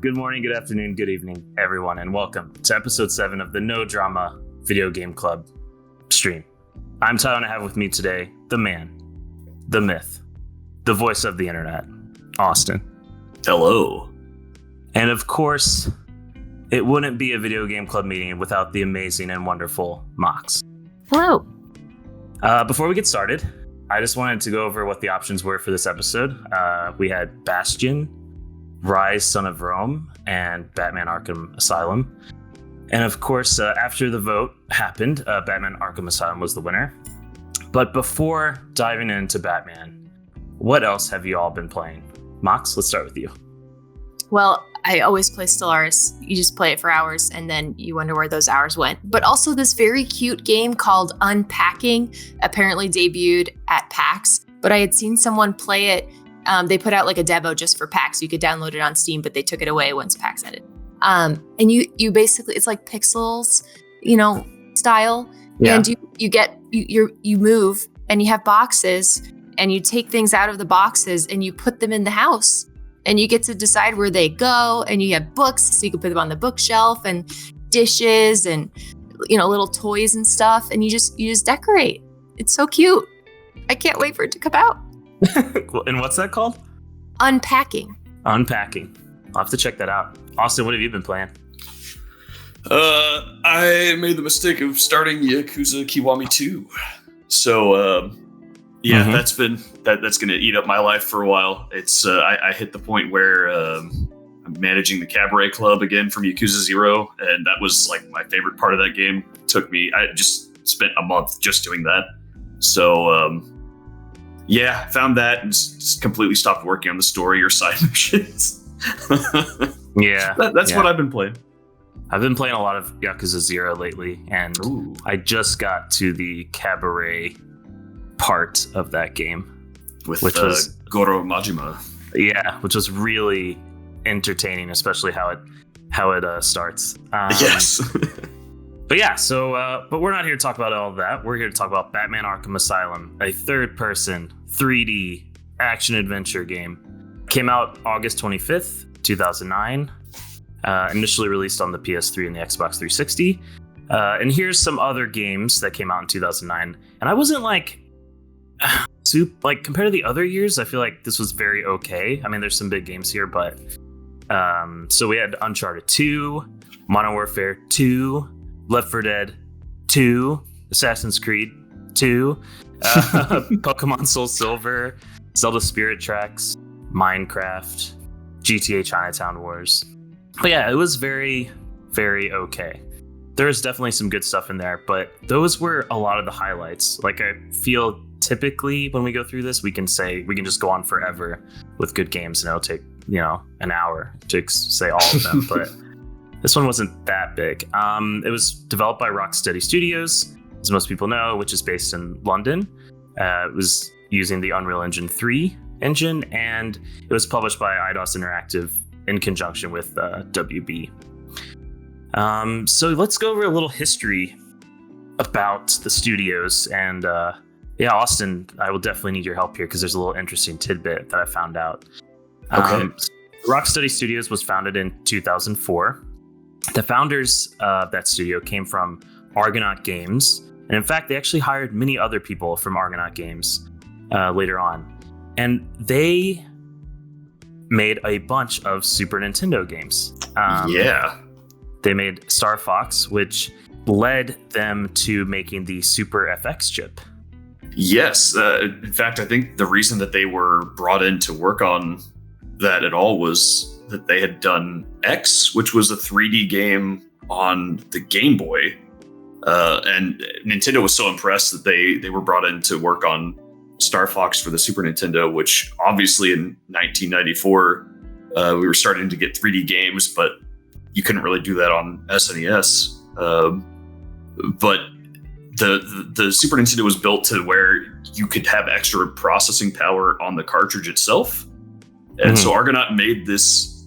Good morning, good afternoon, good evening, everyone, and welcome to episode 7 of the No Drama Video Game Club stream. I'm Tyler, and I have with me today the man, the myth, the voice of the internet, Austin. Hello. And of course, it wouldn't be a video game club meeting without the amazing and wonderful Mox. Hello. Before we get started, I just wanted to go over what the options were for this episode. We had Bastion, Rise, Son of Rome, and Batman Arkham Asylum. And of course, after the vote happened, Batman Arkham Asylum was the winner. But before diving into Batman, what else have you all been playing? Mox, let's start with you. Well, I always play Stellaris. You just play it for hours and then you wonder where those hours went. But also this very cute game called Unpacking apparently debuted at PAX. But I had seen someone play it. They put out like a demo just for PAX. You could download it on Steam, but they took it away once PAX ended. And you basically, it's like pixels, style. Yeah. And you move and you have boxes and you take things out of the boxes and you put them in the house and you get to decide where they go. And you have books, so you can put them on the bookshelf, and dishes and, little toys and stuff. And you just decorate. It's so cute. I can't wait for it to come out. And what's that called? Unpacking. I'll have to check that out. Austin, what have you been playing? I made the mistake of starting Yakuza Kiwami 2. So, that's going to eat up my life for a while. It's I hit the point where I'm managing the cabaret club again from Yakuza 0, and that was like my favorite part of that game. I just spent a month just doing that. So, found that and just completely stopped working on the story or side missions. That's what I've been playing. I've been playing a lot of Yakuza 0 lately, and I just got to the cabaret part of that game. Which was Goro Majima. Yeah, which was really entertaining, especially how it starts. Yes. But we're not here to talk about all of that. We're here to talk about Batman Arkham Asylum, a third-person 3D action-adventure game. Came out August 25th, 2009. Initially released on the PS3 and the Xbox 360. And here's some other games that came out in 2009. And I wasn't compared to the other years, I feel like this was very okay. I mean, there's some big games here, but so we had Uncharted 2, Modern Warfare 2, Left 4 Dead 2, Assassin's Creed 2, Pokemon Soul Silver, Zelda Spirit Tracks, Minecraft, GTA Chinatown Wars. But yeah, it was very, very okay. There was definitely some good stuff in there, but those were a lot of the highlights. Like, I feel typically when we go through this, we can just go on forever with good games, and it'll take, an hour to say all of them. But this one wasn't that big. It was developed by Rocksteady Studios, as most people know, which is based in London. It was using the Unreal Engine 3 engine, and it was published by Eidos Interactive in conjunction with WB. So let's go over a little history about the studios. And Austin, I will definitely need your help here because there's a little interesting tidbit that I found out. Okay. Rocksteady Studios was founded in 2004. The founders of that studio came from Argonaut Games. And in fact, they actually hired many other people from Argonaut Games later on. And they made a bunch of Super Nintendo games. They made Star Fox, which led them to making the Super FX chip. Yes. In fact, I think the reason that they were brought in to work on that at all was that they had done X, which was a 3D game on the Game Boy. And Nintendo was so impressed that they were brought in to work on Star Fox for the Super Nintendo, which obviously in 1994, we were starting to get 3D games, but you couldn't really do that on SNES. But the Super Nintendo was built to where you could have extra processing power on the cartridge itself. And so Argonaut made this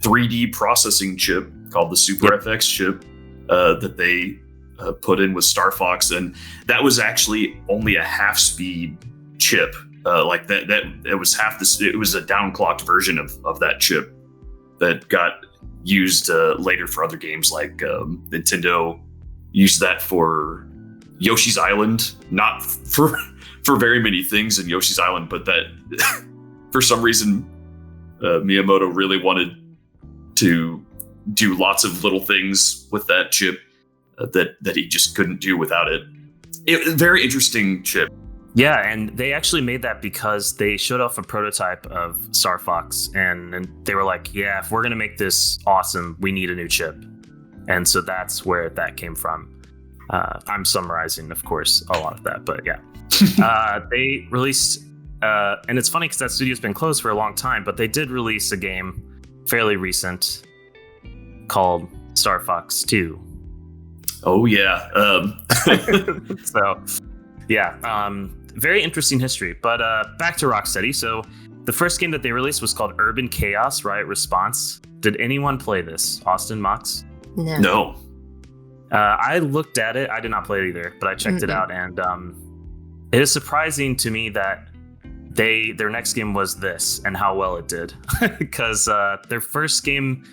3D processing chip called the Super FX chip that they put in with Star Fox, and that was actually only a half speed chip. Like that it was half this. It was a downclocked version of that chip. that got used later for other games, like Nintendo used that for Yoshi's Island, not for very many things in Yoshi's Island, but that for some reason Miyamoto really wanted to do lots of little things with that chip that he just couldn't do without it. Very interesting chip. Yeah, and they actually made that because they showed off a prototype of Star Fox, and they were like, yeah, if we're going to make this awesome, we need a new chip. And so that's where that came from. I'm summarizing, of course, a lot of that, but yeah. They released, and it's funny because that studio's been closed for a long time, but they did release a game fairly recent called Star Fox 2. Oh, yeah. So, yeah, very interesting history. But back to Rocksteady. So the first game that they released was called Urban Chaos Riot Response. Did anyone play this? Austin, Mox? No. I looked at it. I did not play it either, but I checked it out. And it is surprising to me that their next game was this and how well it did. Because their first game,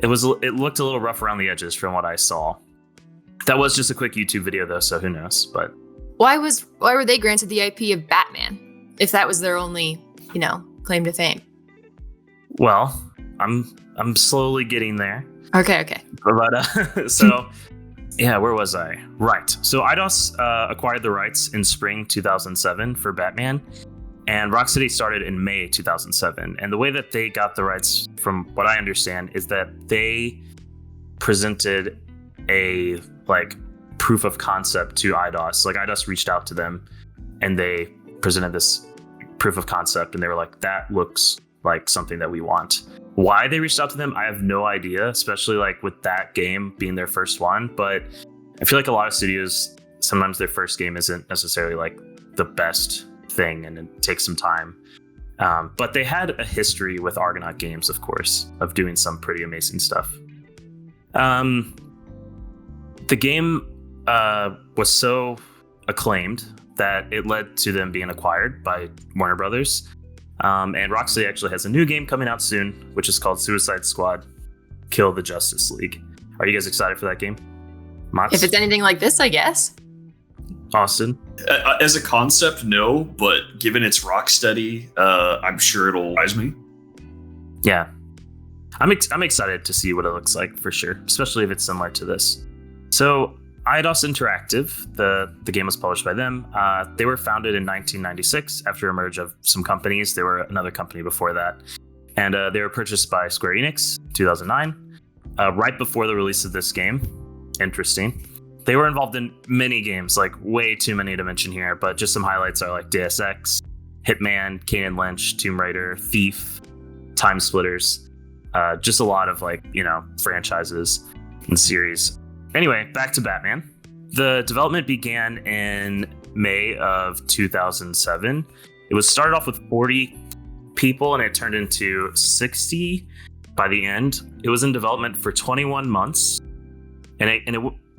it looked a little rough around the edges from what I saw. That was just a quick YouTube video, though, so who knows? But why were they granted the IP of Batman if that was their only, claim to fame? Well, I'm slowly getting there. Okay. But so yeah, where was I? Right. So Eidos acquired the rights in spring 2007 for Batman, and Rocksteady started in May 2007. And the way that they got the rights, from what I understand, is that they presented a proof of concept to Eidos. Like Eidos reached out to them and they presented this proof of concept, and they were like, that looks like something that we want. Why they reached out to them, I have no idea, especially with that game being their first one. But I feel like a lot of studios, sometimes their first game isn't necessarily the best thing, and it takes some time. But they had a history with Argonaut Games, of course, of doing some pretty amazing stuff. The game was so acclaimed that it led to them being acquired by Warner Brothers. And Rocksteady actually has a new game coming out soon, which is called Suicide Squad: Kill the Justice League. Are you guys excited for that game? Mats? If it's anything like this, I guess. Austin? As a concept, no, but given it's Rocksteady, I'm sure it'll surprise me. Yeah. I'm excited to see what it looks like, for sure, especially if it's similar to this. So Eidos Interactive, the game was published by them. They were founded in 1996 after a merge of some companies. There were another company before that. And they were purchased by Square Enix 2009, right before the release of this game. Interesting. They were involved in many games, way too many to mention here, but just some highlights are Deus Ex, Hitman, Kane & Lynch, Tomb Raider, Thief, Time Splitters. Just a lot of franchises and series. Anyway, back to Batman. The development began in May of 2007. It was started off with 40 people and it turned into 60 by the end. It was in development for 21 months, and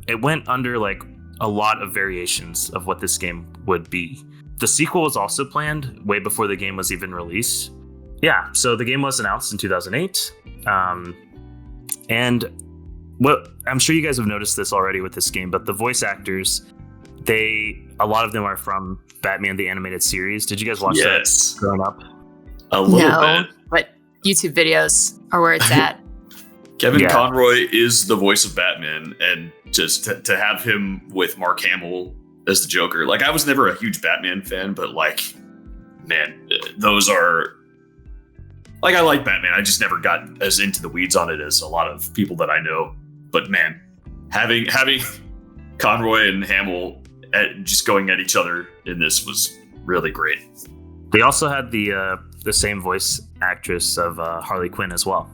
it went under a lot of variations of what this game would be. The sequel was also planned way before the game was even released. Yeah, so the game was announced in 2008. And I'm sure you guys have noticed this already with this game, but the voice actors, a lot of them are from Batman the Animated Series. Did you guys watch that growing up? A little bit. But YouTube videos are where it's at. Kevin Conroy is the voice of Batman, and just to have him with Mark Hamill as the Joker. I was never a huge Batman fan, but man, those are... I like Batman. I just never got as into the weeds on it as a lot of people that I know. But man, having Conroy and Hamill just going at each other in this was really great. They also had the same voice actress of Harley Quinn as well.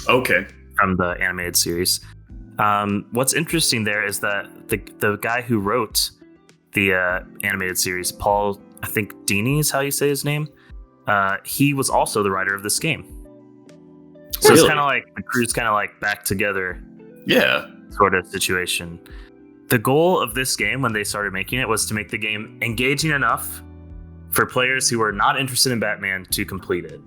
Okay. From the animated series. What's interesting there is that the guy who wrote the animated series, Paul, I think Dini is how you say his name. He was also the writer of this game. So It's kind of the crew's kind of back together. Yeah. Sort of situation. The goal of this game when they started making it was to make the game engaging enough for players who were not interested in Batman to complete it.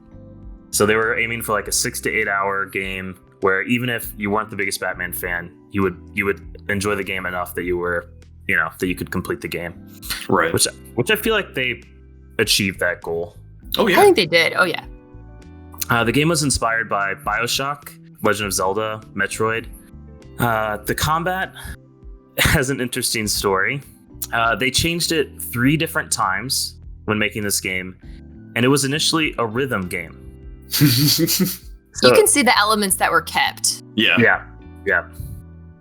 So they were aiming for like a 6 to 8 hour game where even if you weren't the biggest Batman fan, you would enjoy the game enough that you were, that you could complete the game. Right. Which I feel like they achieved that goal. Oh yeah. I think they did. Oh yeah. The game was inspired by BioShock, Legend of Zelda, Metroid. The combat has an interesting story. They changed it 3 different times when making this game, and it was initially a rhythm game. You can see the elements that were kept. Yeah.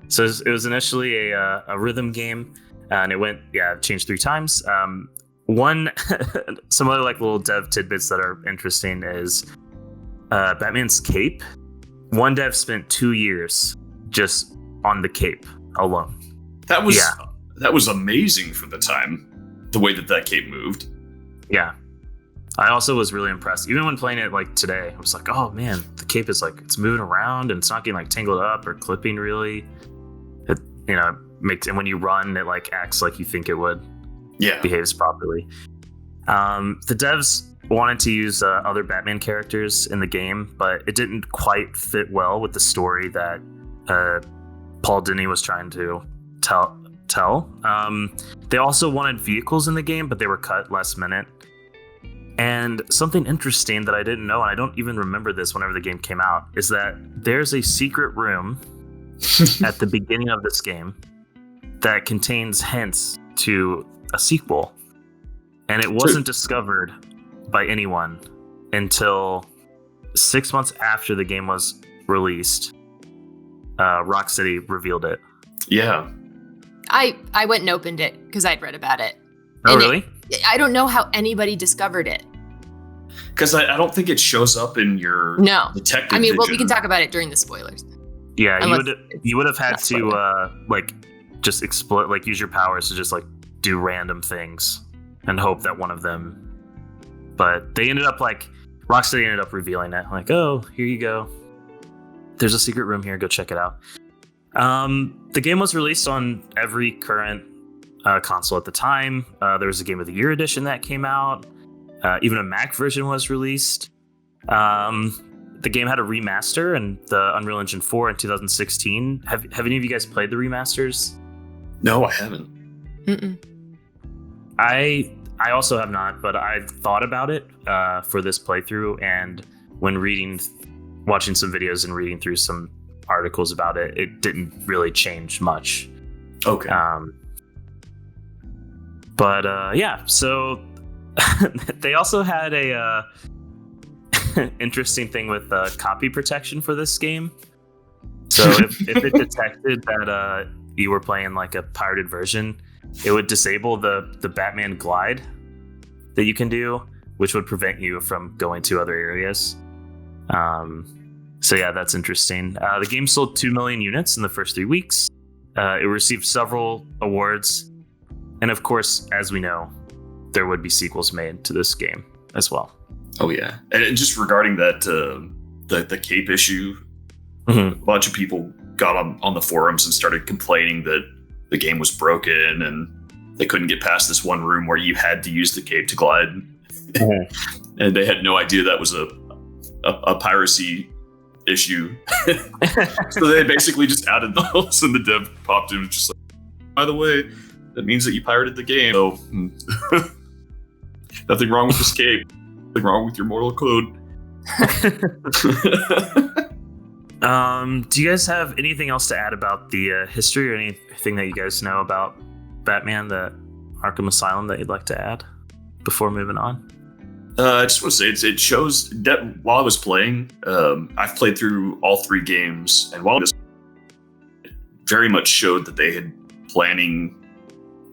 So it was initially a rhythm game, and it changed 3 times. Some other like little dev tidbits that are interesting is Batman's cape. One dev spent 2 years just on the cape alone. That was amazing for the time, the way that cape moved. Yeah. I also was really impressed. Even when playing it like today, I was like, oh man, the cape is like, it's moving around and it's not getting like tangled up or clipping really. It, makes, and when you run, it like acts like you think it would. Yeah. Behaves properly. The devs wanted to use other Batman characters in the game, but it didn't quite fit well with the story that Paul Dini was trying to tell. They also wanted vehicles in the game, but they were cut last minute. And something interesting that I didn't know, and I don't even remember this whenever the game came out, is that there's a secret room at the beginning of this game that contains hints to a sequel. And it wasn't discovered by anyone until 6 months after the game was released. Rocksteady revealed it. Yeah. I went and opened it because I'd read about it. Oh, really? I don't know how anybody discovered it. Because I don't think it shows up in your detective I mean, well, we vision. can talk about it during the spoilers. Yeah, you would have had to just explode, like use your powers to just like do random things and hope that one of them. But they ended up Rocksteady ended up revealing it. Like, oh, here you go. There's a secret room here. Go check it out. The game was released on every current console at the time. There was a Game of the Year edition that came out. Even a Mac version was released. The game had a remaster in the Unreal Engine 4 in 2016. Have any of you guys played the remasters? No, I haven't. Mm-mm. I also have not, but I thought about it for this playthrough, and when watching some videos and reading through some articles about it, it didn't really change much. Okay. So they also had a interesting thing with copy protection for this game. So if it detected that you were playing like a pirated version, it would disable the Batman glide that you can do, which would prevent you from going to other areas. So yeah, that's interesting. The game sold 2 million units in the first 3 weeks. It received several awards. And of course, as we know, there would be sequels made to this game as well. Oh yeah. And just regarding that, the cape issue, Mm-hmm. a bunch of people got on the forums and started complaining that the game was broken and they couldn't get past this one room where you had to use the cape to glide. Mm-hmm. And they had no idea that was a piracy issue. So they basically just added those, and the dev popped in and was just like, by the way, that means that you pirated the game. So nothing wrong with this cape. Nothing wrong with your mortal code. Do you guys have anything else to add about the history or anything that you guys know about Batman, the Arkham Asylum, that you'd like to add before moving on? I just want to say it shows that while I was playing, I've played through all 3 games, and while this very much showed that they had planning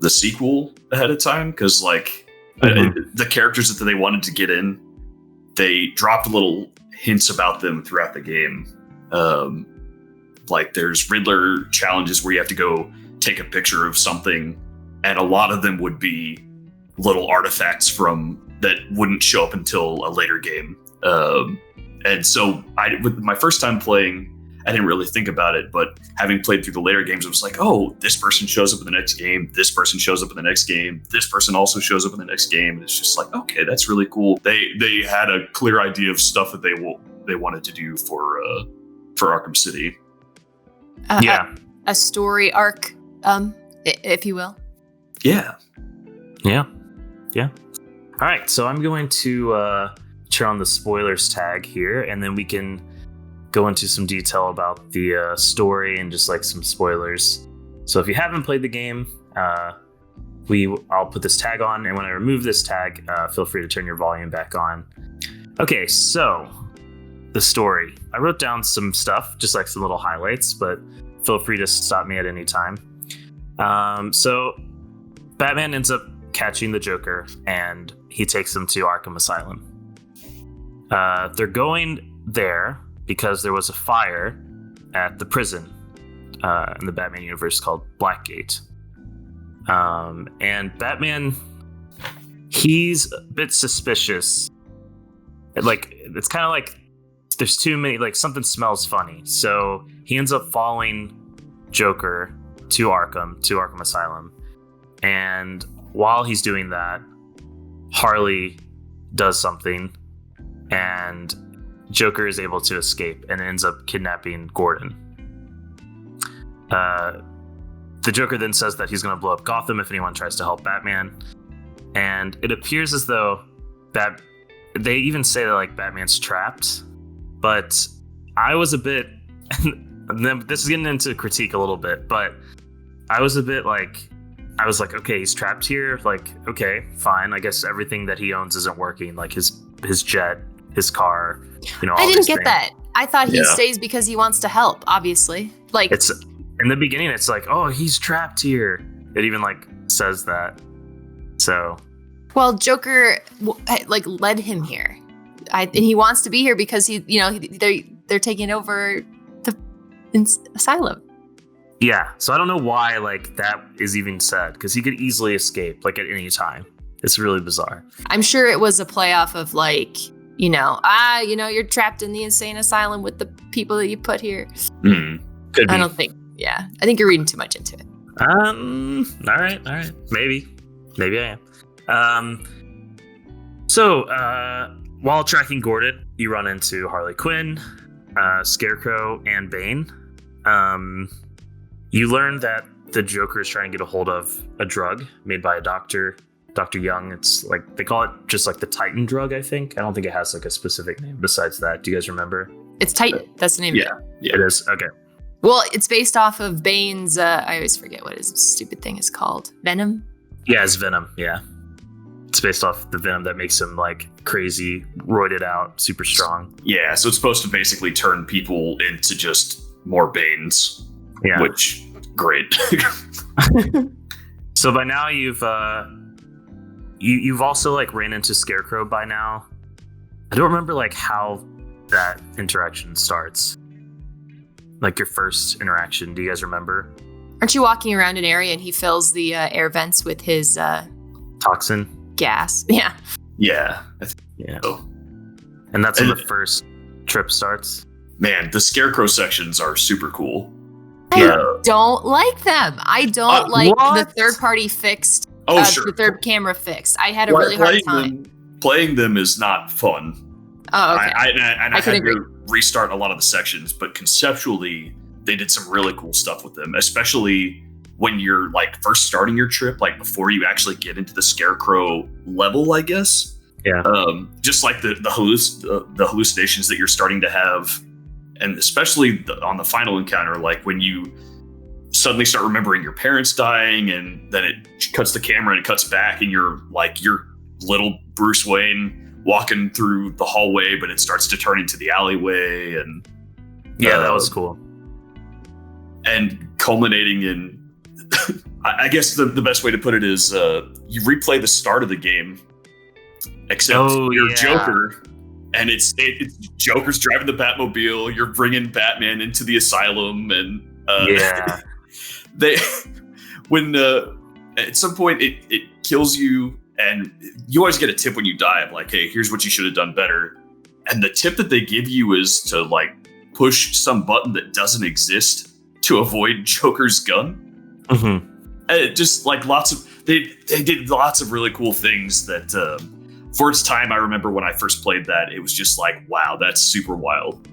the sequel ahead of time, because the characters that they wanted to get in, they dropped little hints about them throughout the game. Like there's Riddler challenges where you have to go take a picture of something, and a lot of them would be little artifacts from that wouldn't show up until a later game. And so with my first time playing, I didn't really think about it, but having played through the later games, it was like, oh, this person shows up in the next game. This person shows up in the next game. This person also shows up in the next game. And it's just like, okay, that's really cool. They had a clear idea of stuff that they wanted to do for Arkham City. A story arc, if you will. Yeah. All right, so I'm going to turn on the spoilers tag here, and then we can go into some detail about the story and just like some spoilers. So if you haven't played the game, I'll put this tag on, and when I remove this tag, feel free to turn your volume back on. Okay, so the story. I wrote down some stuff, just like some little highlights, but feel free to stop me at any time. So Batman ends up catching the Joker, and he takes him to Arkham Asylum. They're going there because there was a fire at the prison in the Batman universe called Blackgate. And Batman, he's a bit suspicious. It's kind of like there's too many, like something smells funny. So he ends up following Joker to Arkham Asylum. And while he's doing that, Harley does something, and Joker is able to escape and ends up kidnapping Gordon. The Joker then says that he's going to blow up Gotham if anyone tries to help Batman. And it appears as though they even say that like Batman's trapped, but I was a bit, this is getting into critique a little bit, but I was like, okay, he's trapped here. Like, okay, fine. I guess everything that he owns isn't working. Like his jet, his car, all I didn't these get things. that. I thought he stays because he wants to help, obviously. Like, It's in the beginning, it's like, oh, he's trapped here. It even like says that. So, well, Joker led him here. And he wants to be here because they're taking over the asylum. yeah. So I don't know why like that is even said, because he could easily escape like at any time. It's really bizarre. I'm sure it was a playoff of like, you're trapped in the insane asylum with the people that you put here. Could be. I don't think. Yeah, I think you're reading too much into it. All right. Maybe I am. So while tracking Gordon, you run into Harley Quinn, Scarecrow, and Bane. You learn that the Joker is trying to get a hold of a drug made by a Dr. Young. It's like, they call it just like the Titan drug, I think. I don't think it has like a specific name besides that. Do you guys remember? It's Titan. That's the name of it. Yeah. It is? Okay. Well, it's based off of Bane's, I always forget what his stupid thing is called. Venom? Yeah, it's Venom. Yeah. It's based off the Venom that makes him like crazy, roided out, super strong. Yeah, so it's supposed to basically turn people into just more Banes. Yeah. Which, great. So by now you've also like ran into Scarecrow by now. I don't remember like how that interaction starts. Like your first interaction. Do you guys remember? Aren't you walking around an area and he fills the air vents with his Toxin. gas? Yeah. Yeah. Yeah. So. And that's when the first trip starts. Man, the Scarecrow sections are super cool. I don't like them. I don't like what? the third party fixed. Sure. The third camera fixed. I had a really hard time. Playing them is not fun. Oh, okay. I had couldn't to restart a lot of the sections, but conceptually, they did some really cool stuff with them, especially when you're like first starting your trip, like before you actually get into the Scarecrow level, I guess. Yeah. Just like the hallucinations that you're starting to have, and especially on the final encounter, like when you suddenly start remembering your parents dying, and then it cuts the camera and it cuts back, and you're little Bruce Wayne walking through the hallway, but it starts to turn into the alleyway, and that was cool. And culminating in, I guess the best way to put it is you replay the start of the game, except you're Joker, and it's Joker's driving the Batmobile. You're bringing Batman into the asylum, and at some point it kills you. And you always get a tip when you die of like, hey, here's what you should have done better. And the tip that they give you is to like push some button that doesn't exist to avoid Joker's gun. Mm-hmm. And just like they did lots of really cool things that for its time, I remember when I first played that, it was just like, wow, that's super wild.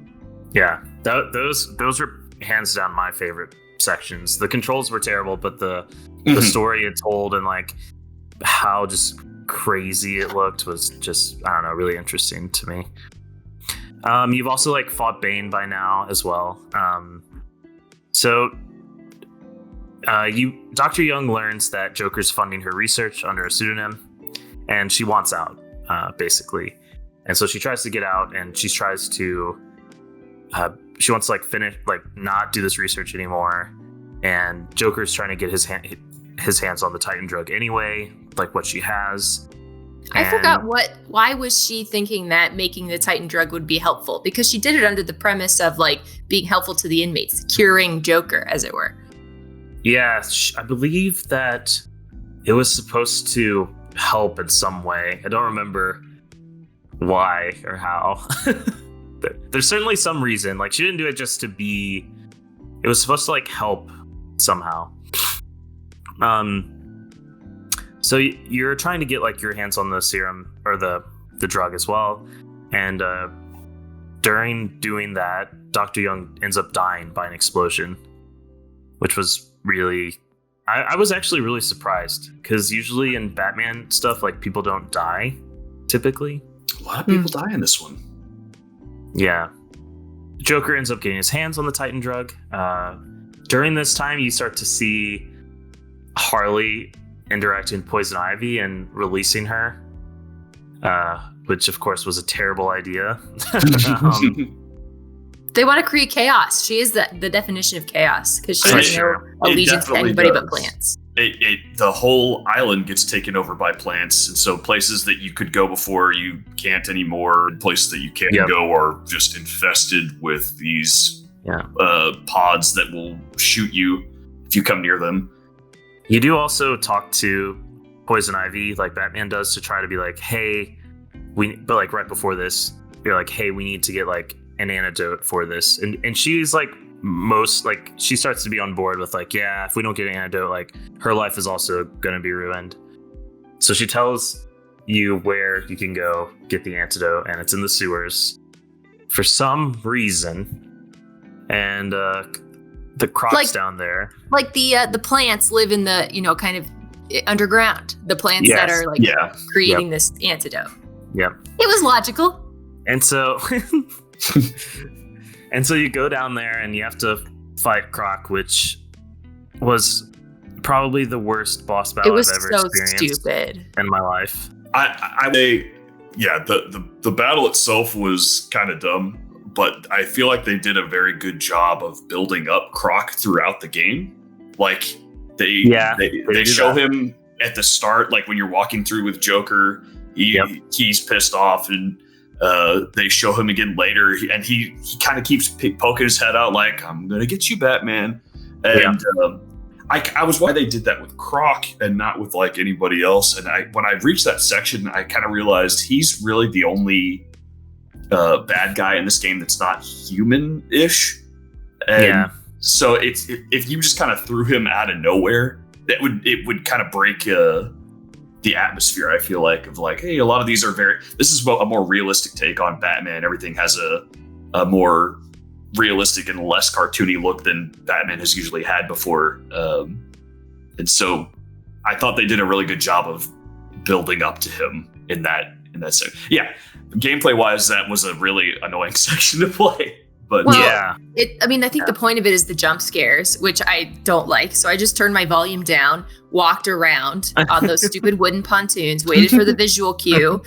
Yeah, those are hands down my favorite sections. The controls were terrible, but the story it told and like how just crazy it looked was just, I don't know, really interesting to me. You've also like fought Bane by now as well. Dr. Young learns that Joker's funding her research under a pseudonym, and she wants out, basically. And so she tries to get out, and she wants to like finish, like not do this research anymore. And Joker's trying to get his hands on the Titan drug anyway, like what she has. I forgot why was she thinking that making the Titan drug would be helpful? Because she did it under the premise of like being helpful to the inmates, curing Joker, as it were. Yeah, I believe that it was supposed to help in some way. I don't remember why or how. There's certainly some reason. Like, she didn't do it just to be... It was supposed to, like, help somehow. So you're trying to get, like, your hands on the serum, or the drug as well. And during doing that, Dr. Young ends up dying by an explosion, which was really... I was actually really surprised, because usually in Batman stuff, like, people don't die, typically. A lot of people die in this one. Yeah. Joker ends up getting his hands on the Titan drug. During this time, you start to see Harley interacting with Poison Ivy and releasing her, which, of course, was a terrible idea. They want to create chaos. She is the definition of chaos, because she has no allegiance to anybody but plants. The whole island gets taken over by plants, and so places that you could go before you can't anymore, and places that you can go are just infested with these pods that will shoot you if you come near them. You do also talk to Poison Ivy, like Batman does, to try to be like, hey, but like right before this, you're like, hey, we need to get like an antidote for this, and she's like, she starts to be on board with like, yeah, if we don't get an antidote, like her life is also gonna be ruined. So she tells you where you can go get the antidote, and it's in the sewers for some reason. And the crops like, down there, like the plants live in the kind of underground. The plants that are like creating this antidote. Yep, it was logical. And so. And so you go down there and you have to fight Croc, which was probably the worst boss battle I've ever experienced in my life. The battle itself was kind of dumb, but I feel like they did a very good job of building up Croc throughout the game. Like they show him at the start, like when you're walking through with Joker, he's pissed off, and they show him again later, and he kind of keeps poking his head out like, I'm gonna get you, Batman. And I was why they did that with Croc and not with like anybody else. And when I reached that section, I kind of realized he's really the only bad guy in this game that's not human-ish. And so if you just kind of threw him out of nowhere, it would kind of break the atmosphere, I feel like, of like, hey, a lot of these are this is a more realistic take on Batman. Everything has a more realistic and less cartoony look than Batman has usually had before. And so I thought they did a really good job of building up to him in that section. Yeah, gameplay wise, that was a really annoying section to play. But I think the point of it is the jump scares, which I don't like. So I just turned my volume down, walked around on those stupid wooden pontoons, waited for the visual cue,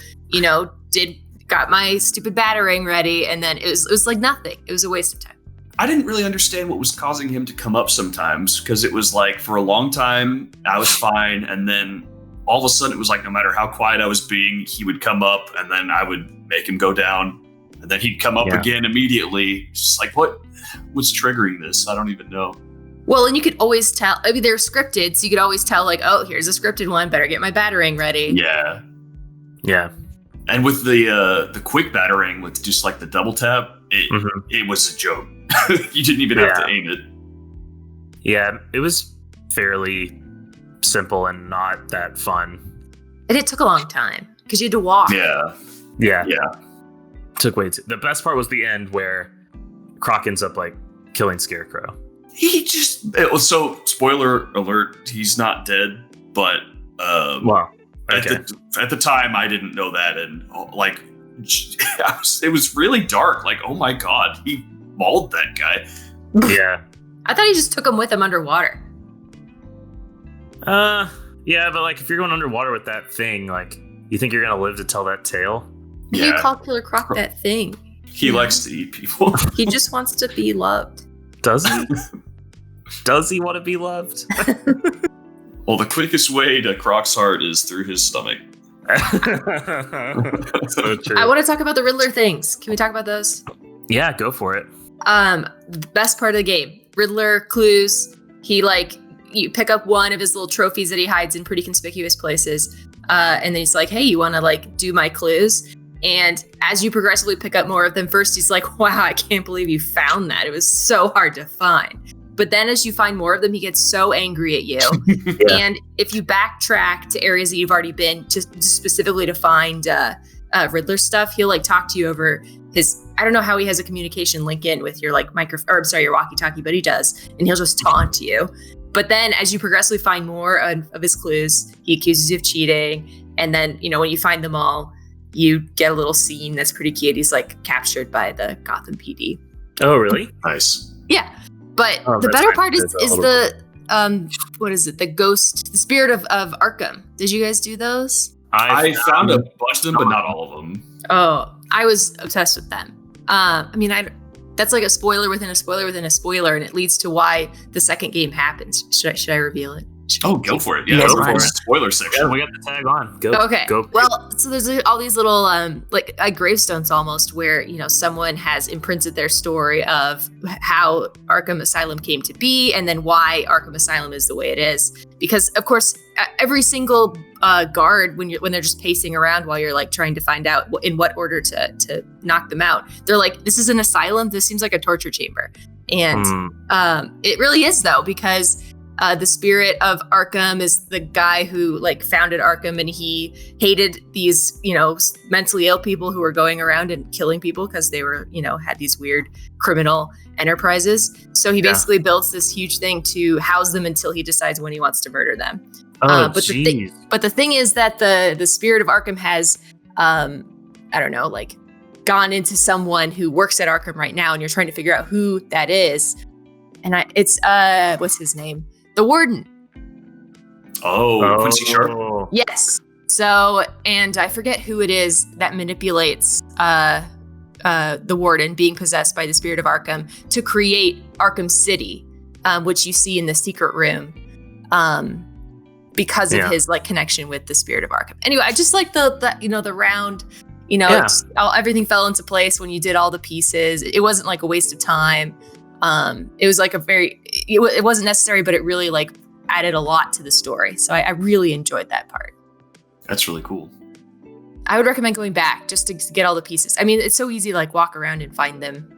got my stupid batarang ready, and then it was like nothing. It was a waste of time. I didn't really understand what was causing him to come up sometimes, because it was like for a long time I was fine, and then all of a sudden it was like no matter how quiet I was being, he would come up, and then I would make him go down. And then he'd come up again immediately. Just like, what's triggering this? I don't even know. Well, and you could always tell. I mean, they're scripted, so you could always tell, like, oh, here's a scripted one. Better get my batarang ready. Yeah. And with the quick batarang, with just like the double tap, it was a joke. You didn't even have to aim it. Yeah, it was fairly simple and not that fun. And it took a long time because you had to walk. Yeah. Took way too. The best part was the end where Croc ends up like killing Scarecrow. So spoiler alert, he's not dead, but Wow. Okay. At the time I didn't know that, and like it was really dark. Like, oh my god, he mauled that guy. Yeah. I thought he just took him with him underwater. Yeah, but like if you're going underwater with that thing, like you think you're gonna live to tell that tale? You call Killer Croc that thing. He likes to eat people. He just wants to be loved. Does he? Does he want to be loved? Well, the quickest way to Croc's heart is through his stomach. So true. I want to talk about the Riddler things. Can we talk about those? Yeah, go for it. The best part of the game, Riddler clues. He you pick up one of his little trophies that he hides in pretty conspicuous places. And then he's like, hey, you want to do my clues? And as you progressively pick up more of them, first he's like, wow, I can't believe you found that. It was so hard to find. But then as you find more of them, he gets so angry at you. Yeah. And if you backtrack to areas that you've already been to specifically to find Riddler stuff, he'll talk to you over his, I don't know how he has a communication link in with your your walkie-talkie, but he does. And he'll just taunt you. But then as you progressively find more of his clues, he accuses you of cheating. And then, when you find them all, you get a little scene that's pretty cute. He's captured by the Gotham PD. Oh, really? Nice. Yeah. But the better part is the, what is it? The ghost, the spirit of Arkham. Did you guys do those? I found a bunch of them, but not all of them. Oh, I was obsessed with them. That's like a spoiler within a spoiler within a spoiler, and it leads to why the second game happens. Should I reveal it? Go for it. Yeah, go go for for it. Spoiler section. Yeah, we got the tag on. Go. Okay. Go. Well, so there's all these little gravestones almost where someone has imprinted their story of how Arkham Asylum came to be, and then why Arkham Asylum is the way it is. Because of course, every single guard when they're just pacing around while you're trying to find out in what order to knock them out, they're like, "This is an asylum. This seems like a torture chamber," and it really is though, because. The spirit of Arkham is the guy who founded Arkham, and he hated these, mentally ill people who were going around and killing people because they were, had these weird criminal enterprises. So he basically builds this huge thing to house them until he decides when he wants to murder them. Oh, but the thing is that the spirit of Arkham has, gone into someone who works at Arkham right now, and you're trying to figure out who that is. And it's what's his name? The Warden. Oh, Quincy Sharp. Yes. So, and I forget who it is that manipulates the Warden being possessed by the spirit of Arkham to create Arkham City, which you see in the secret room, because of his connection with the spirit of Arkham. Anyway, I just like the round. Everything fell into place when you did all the pieces. It wasn't a waste of time. It was it wasn't necessary, but it really added a lot to the story. So I really enjoyed that part. That's really cool. I would recommend going back just to get all the pieces. I mean, it's so easy to walk around and find them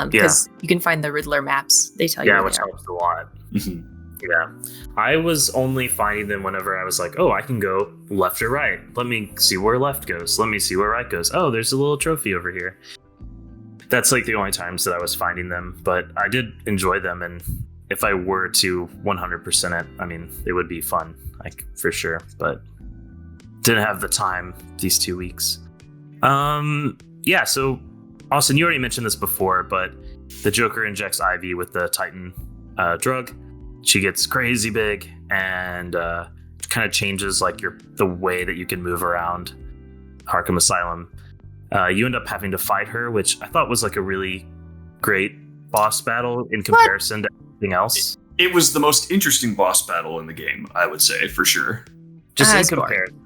because you can find the Riddler maps. They tell you. Yeah, which helps a lot. Yeah. I was only finding them whenever I was like, oh, I can go left or right. Let me see where left goes. Let me see where right goes. Oh, there's a little trophy over here. That's the only times that I was finding them, but I did enjoy them, and if I were to 100% it, I mean, it would be fun, for sure, but didn't have the time these 2 weeks. Yeah, so Austin, you already mentioned this before, but the Joker injects Ivy with the Titan drug. She gets crazy big and kind of changes the way that you can move around Arkham Asylum. You end up having to fight her, which I thought was a really great boss battle in comparison to everything else. It was the most interesting boss battle in the game, I would say, for sure. Just in comparison.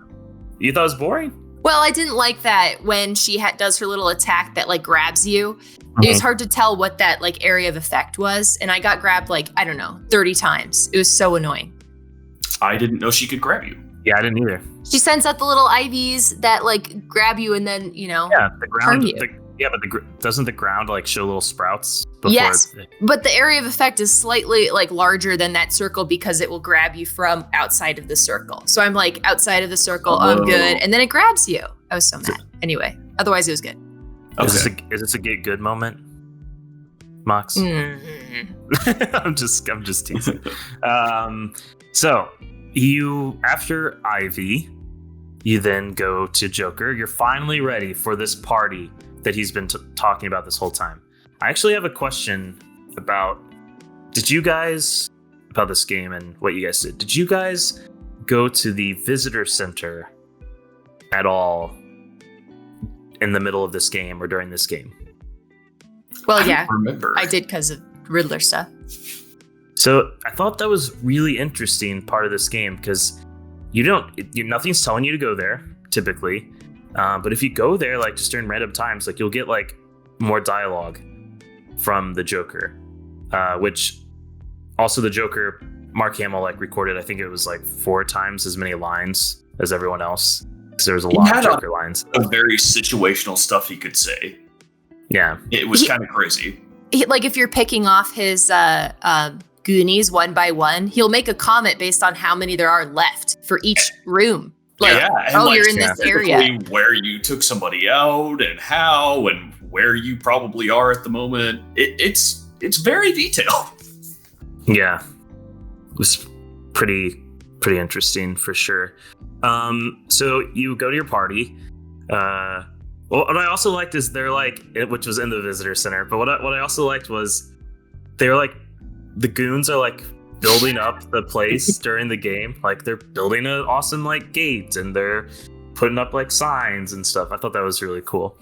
You thought it was boring? Well, I didn't like that when she does her little attack that grabs you. It was hard to tell what that area of effect was, and I got grabbed 30 times. It was so annoying. I didn't know she could grab you. Yeah, I didn't either. She sends out the little IVs that grab you and then the ground. Yeah, but doesn't the ground like show little sprouts? Before Yes, but the area of effect is slightly like larger than that circle because it will grab you from outside of the circle. So I'm like outside of the circle, I'm good, and then it grabs you. I was so mad. Anyway, otherwise it was good. Okay. Is this a get good moment, Mox? Mm-hmm. I'm just teasing. So you, after Ivy, you then go to Joker. You're finally ready for this party that he's been talking about this whole time. I actually have a question about about this game and what you guys did. Did you guys go to the visitor center at all in the middle of this game or during this game? Well, yeah, remember. I did because of Riddler stuff. So I thought that was really interesting part of this game because nothing's telling you to go there typically. But if you go there, like just during random times, like you'll get like more dialogue from the Joker, which also the Joker, Mark Hamill like recorded, I think it was like 4 times as many lines as everyone else. Because there was a lot of Joker lines. A very situational stuff he could say. Yeah. It was kind of crazy. Like if you're picking off his Goonies one by one, he'll make a comment based on how many there are left for each room. Like, you're in this area. Where you took somebody out and how and where you probably are at the moment. It's very detailed. Yeah. It was pretty interesting for sure. So you go to your party. Well, what I also liked is they're like, which was in the visitor center, but what I also liked was they were like, the goons are like building up the place during the game. Like they're building an awesome like gate and they're putting up like signs and stuff. I thought that was really cool.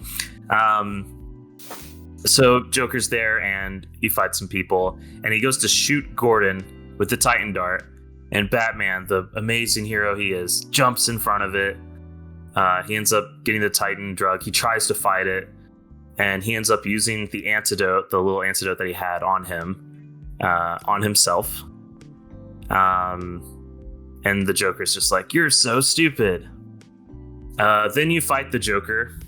So Joker's there and you fight some people and he goes to shoot Gordon with the Titan dart, and Batman, the amazing hero he is, jumps in front of it. He ends up getting the Titan drug. He tries to fight it and he ends up using the antidote, the little antidote that he had on him, on himself. And the Joker's just like, you're so stupid. Then you fight the Joker.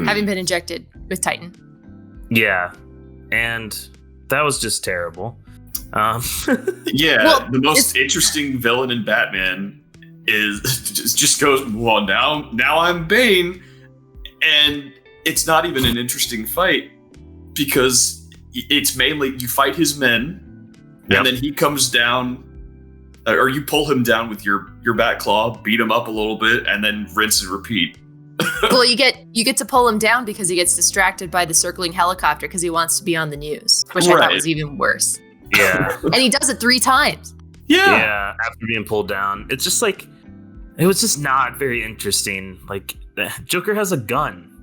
Having been injected with Titan. Yeah. And that was just terrible. Yeah, well, the most interesting villain in Batman is just goes, well, now I'm Bane. And it's not even an interesting fight because it's mainly you fight his men and then he comes down, or you pull him down with your bat claw, beat him up a little bit, and then rinse and repeat. Well, you get to pull him down because he gets distracted by the circling helicopter because he wants to be on the news, which I thought was even worse. Yeah. And he does it 3 times. Yeah, after being pulled down. It's just like, it was just not very interesting. Like, Joker has a gun.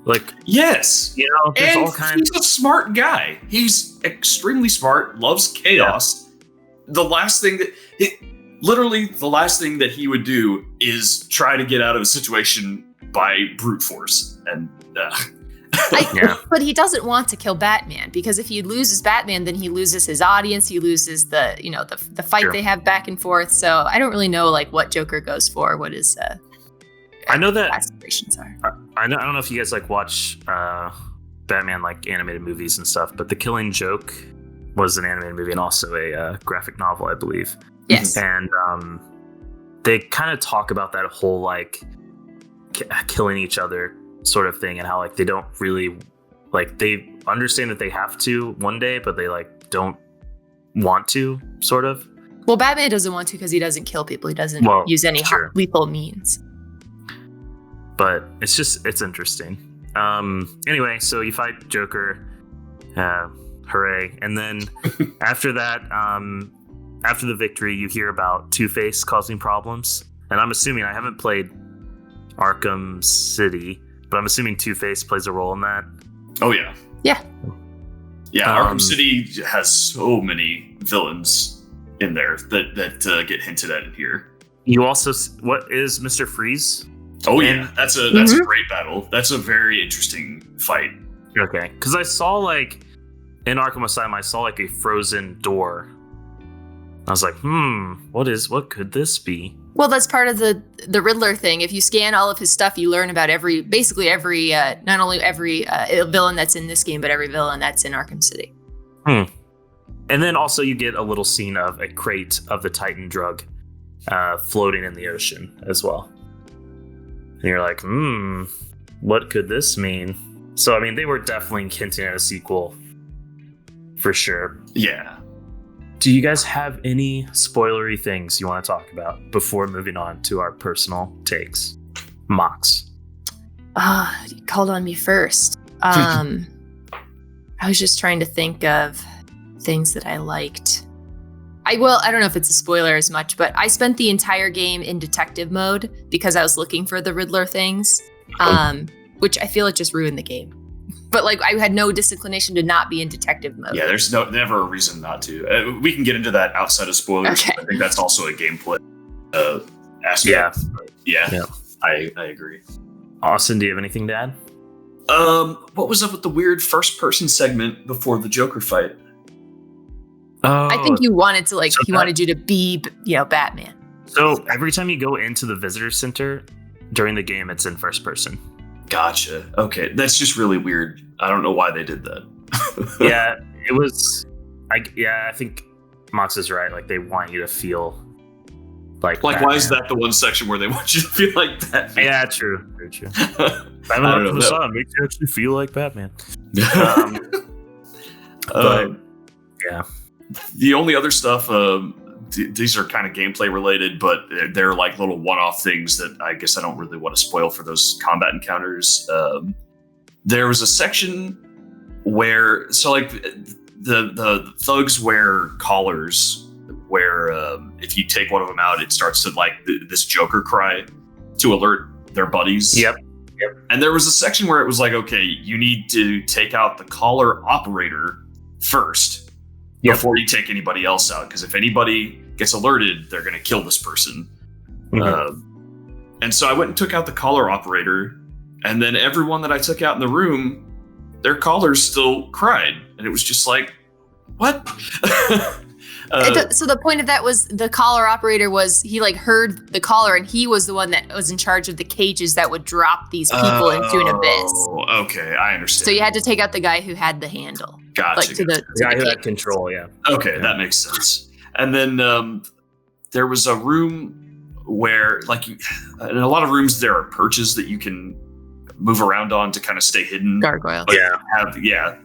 Like, yes, you know, there's all kinds. He's a smart guy. He's extremely smart. Loves chaos. Yeah. The last thing that he would do is try to get out of a situation by brute force. And but he doesn't want to kill Batman because if he loses Batman, then he loses his audience. He loses the fight they have back and forth. So I don't really know like what Joker goes for. What his I know that aspirations are. I don't know if you guys like watch Batman like animated movies and stuff, but The Killing Joke was an animated movie and also a graphic novel, I believe. Yes. And they kind of talk about that whole like killing each other sort of thing and how like they don't really like, they understand that they have to one day, but they like don't want to, sort of. Well, Batman doesn't want to because he doesn't kill people. He doesn't use any lethal means. But it's interesting. Anyway, so you fight Joker, hooray! And then after that, after the victory, you hear about Two-Face causing problems. And I'm assuming, I haven't played Arkham City, but I'm assuming Two-Face plays a role in that. Oh yeah, yeah. Arkham City has so many villains in there that get hinted at in here. You also, what is Mr. Freeze? Oh yeah, that's a great battle. That's a very interesting fight. Okay, because I saw like in Arkham Asylum, I saw like a frozen door I was like, what could this be? Well, that's part of the Riddler thing. If you scan all of his stuff, you learn about basically every not only every villain that's in this game, but every villain that's in Arkham City. And then also you get a little scene of a crate of the Titan drug floating in the ocean as well. And you're like, what could this mean? So, I mean, they were definitely hinting at a sequel for sure. Yeah. Do you guys have any spoilery things you want to talk about before moving on to our personal takes? Mox. You called on me first. I was just trying to think of things that I liked. I don't know if it's a spoiler as much, but I spent the entire game in detective mode because I was looking for the Riddler things, which I feel like just ruined the game. But like I had no disinclination to not be in detective mode. Yeah, there's never a reason not to. We can get into that outside of spoilers. Okay. I think that's also a gameplay aspect. Yeah. Yeah. I agree. Austin, do you have anything to add? What was up with the weird first-person segment before the Joker fight? Oh, I think you wanted to he wanted you to be, Batman. So every time you go into the visitor center during the game, it's in first person. Gotcha. Okay, that's just really weird. I don't know why they did that. Yeah, it was. I think Mox is right. Like they want you to feel like Batman. Why is that the one section where they want you to feel like Batman? Yeah, true. Very true. I don't know. That makes you actually feel like Batman. Yeah. The only other stuff, these are kind of gameplay related, but they're like little one-off things that I guess I don't really want to spoil for those combat encounters. There was a section where, the thugs wear collars where if you take one of them out, it starts to this Joker cry to alert their buddies. Yep. And there was a section where it was like, okay, you need to take out the collar operator first. Yep. Before you take anybody else out, because if anybody gets alerted, they're going to kill this person. Mm-hmm. And so I went and took out the collar operator, and then everyone that I took out in the room, their collars still cried, and it was just like, what? So the point of that was the collar operator was he heard the collar, and he was the one that was in charge of the cages that would drop these people into an abyss. Oh, okay, I understand. So you had to take out the guy who had the handle. Gotcha. To the guy who cage. had control, yeah. Okay, that makes sense. And then there was a room where, in a lot of rooms, there are perches that you can move around on to kind of stay hidden. Gargoyles. Yeah.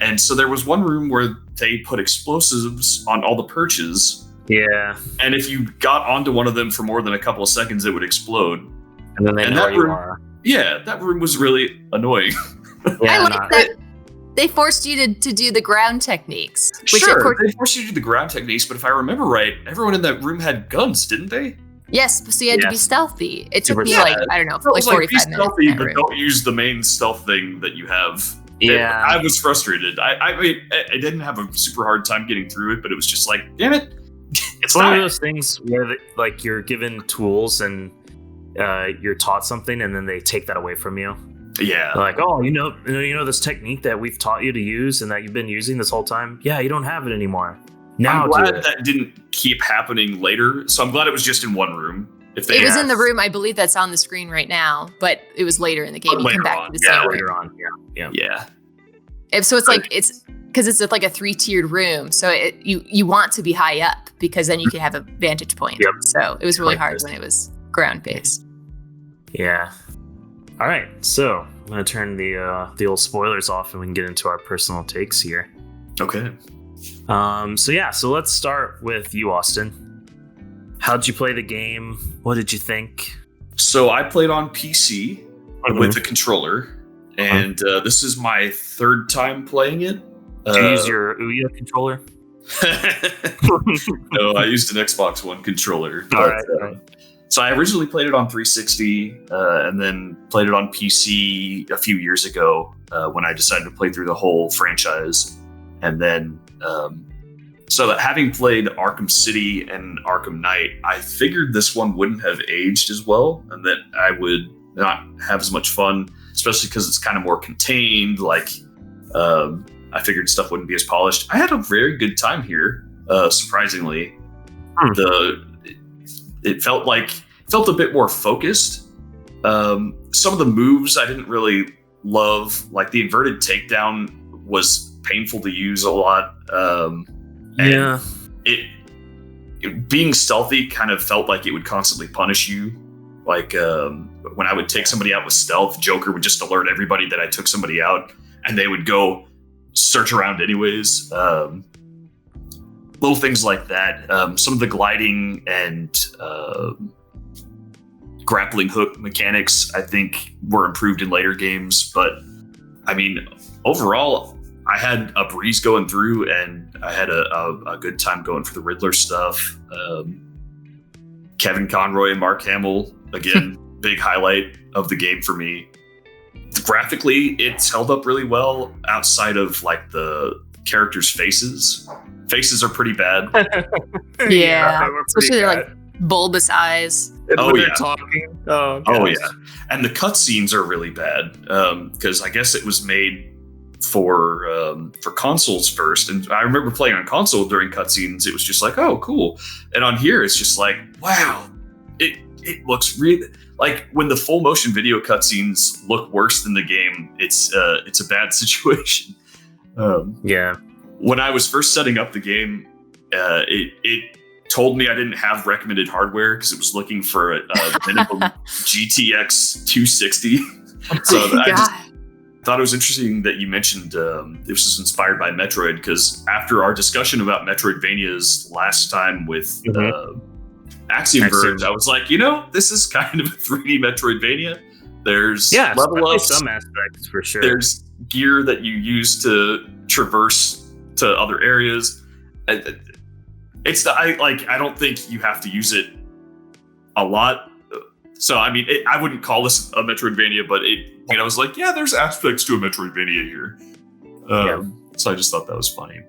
And so there was one room where they put explosives on all the perches. Yeah. And if you got onto one of them for more than a couple of seconds, it would explode. And then they know where you are. Yeah, that room was really annoying. I like that. They forced you to do the ground techniques. Which Sure, of course, they forced you to do the ground techniques, but if I remember right, everyone in that room had guns, didn't they? yes, so you had to be stealthy. It took me Yeah. I don't know, It was 45 be minutes. stealthy, in that but room. don't use the main stealth thing that you have. Yeah. I was frustrated. I mean, I didn't have a super hard time getting through it, but it was just like, damn it. It's one of those things where you're given tools and you're taught something, and then they take that away from you. Yeah. They're like, oh, you know this technique that we've taught you to use and that you've been using this whole time. Yeah, you don't have it anymore. Now I'm do glad it. that didn't keep happening later, so I'm glad it was just in one room. If they It was in the room, I believe that's on the screen right now, but it was later in the game. You Later come back on, to the yeah, same room. Later on, yeah. Yeah. And so it's because it's like a 3-tiered room, so you want to be high up because then you can have a vantage point. Yep. So it was really Like hard this. when it was ground based. Yeah. All right, so I'm gonna turn the old spoilers off, and we can get into our personal takes here. Okay. So let's start with you, Austin. How'd you play the game? What did you think? So I played on PC with a controller, and this is my third time playing it. Did you use your Ouya controller? No, I used an Xbox One controller. All But, right. So I originally played it on 360, and then played it on PC a few years ago when I decided to play through the whole franchise. And then, so that having played Arkham City and Arkham Knight, I figured this one wouldn't have aged as well, and that I would not have as much fun, especially because it's kind of more contained. I figured stuff wouldn't be as polished. I had a very good time here, surprisingly. It felt a bit more focused. Some of the moves I didn't really love, like the inverted takedown was painful to use a lot. And it being stealthy kind of felt like it would constantly punish you. Like when I would take somebody out with stealth, Joker would just alert everybody that I took somebody out, and they would go search around anyways. Little things like that. Some of the gliding and grappling hook mechanics, I think, were improved in later games. But I mean, overall, I had a breeze going through, and I had a good time going for the Riddler stuff. Kevin Conroy and Mark Hamill, again, big highlight of the game for me. Graphically, it's held up really well outside of like the characters' faces. Faces are pretty bad. Yeah, especially they're like bulbous eyes. And Oh, when yeah. they're talking. Oh gosh. yeah, and the cutscenes are really bad because I guess it was made for consoles first, and I remember playing on console during cutscenes. It was just like, oh, cool, and on here it's just like, wow, it looks really like when the full motion video cutscenes look worse than the game. It's a bad situation. Yeah. When I was first setting up the game, it told me I didn't have recommended hardware because it was looking for a minimum GTX 260. So I just thought it was interesting that you mentioned this was inspired by Metroid, because after our discussion about Metroidvanias last time with Axiom Verge, I was like, this is kind of a 3D Metroidvania. There's level ups, some aspects for sure. There's gear that you use to traverse to other areas. I don't think you have to use it a lot. So I mean, I wouldn't call this a Metroidvania, but I was like, yeah, there's aspects to a Metroidvania here. So I just thought that was funny.